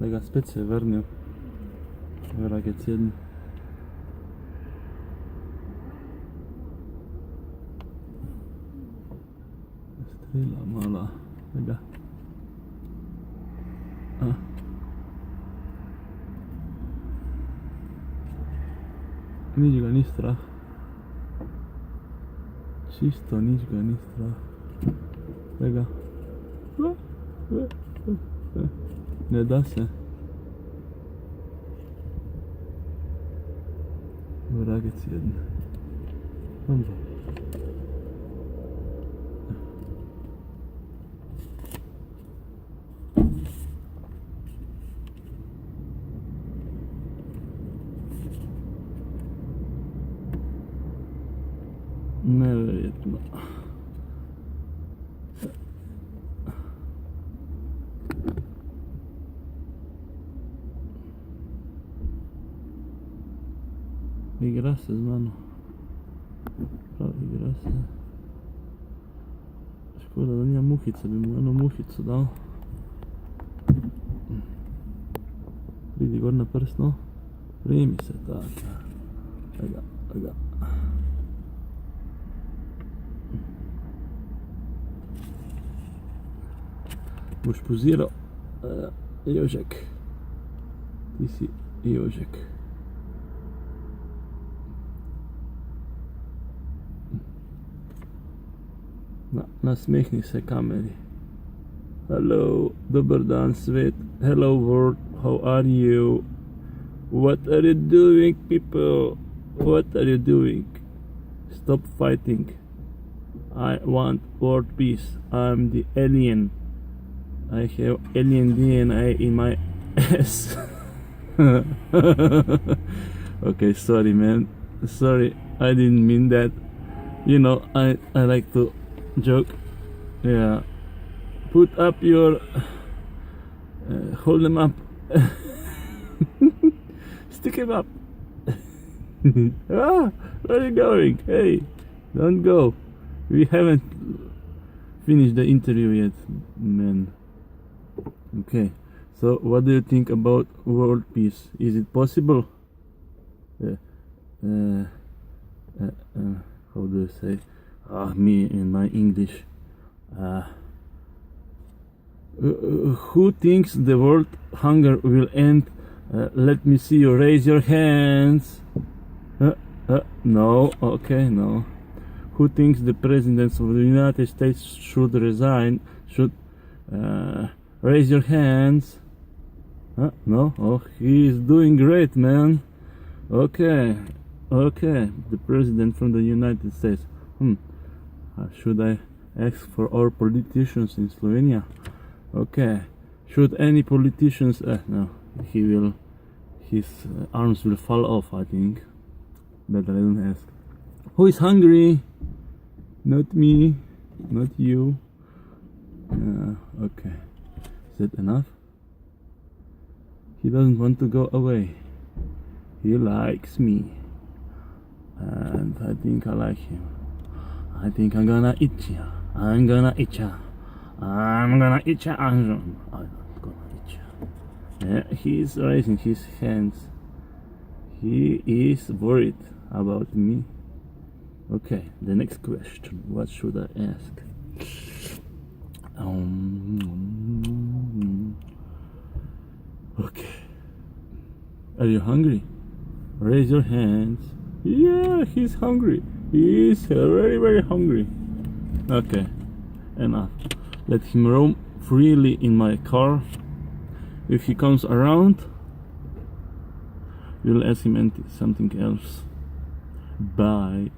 ga spet se je vrnil. Vragec jeden. Strela mala. Ga. Nič ga ni strah. Čisto nič ga ni strah. Ga. Ne da se. Vragec jeden. Pomba. Nevjerojatno. Igra se z mano. Prav, igra se. Škoda, da nija muhice, bi mu eno muhico dal. Pridi gor na prst, no. Primi se, tako. Ga. Boš poziral, Jožek. Ti si Jožek. Nasmehni se kameri. Hello, dober dan svet. Hello world, how are you? What are you doing, people? What are you doing? Stop fighting. I want world peace. I'm the alien. I have alien DNA in my ass. Okay, sorry man. Sorry, I didn't mean that. You know, I like to joke. Yeah. Put up your... hold them up. Stick him up. Where are you going? Hey, don't go. We haven't finished the interview yet, man. Okay, so what do you think about world peace? Is it possible? How do you say? Me in my English. Who thinks the world hunger will end? Let me see you raise your hands. No, okay, no. Who thinks the president of the United States should resign? Should raise your hands. No? Oh, he is doing great, man. Okay, the president from the United States. Should I ask for our politicians in Slovenia? Okay. Should any politicians... no, his arms will fall off, I think. Better I don't ask. Who is hungry? Not me, not you. Okay. Is that enough? He doesn't want to go away. He likes me. And I think I like him. I think I'm gonna eat ya. I'm gonna eat ya. I'm gonna eat ya. I'm not gonna eat ya. Yeah, he's raising his hands. He is worried about me. Okay, the next question. What should I ask? Okay. Are you hungry? Raise your hands. Yeah, he's hungry. He's very, very hungry. Okay, enough. Let him roam freely in my car. If he comes around, we'll ask him something else. Bye.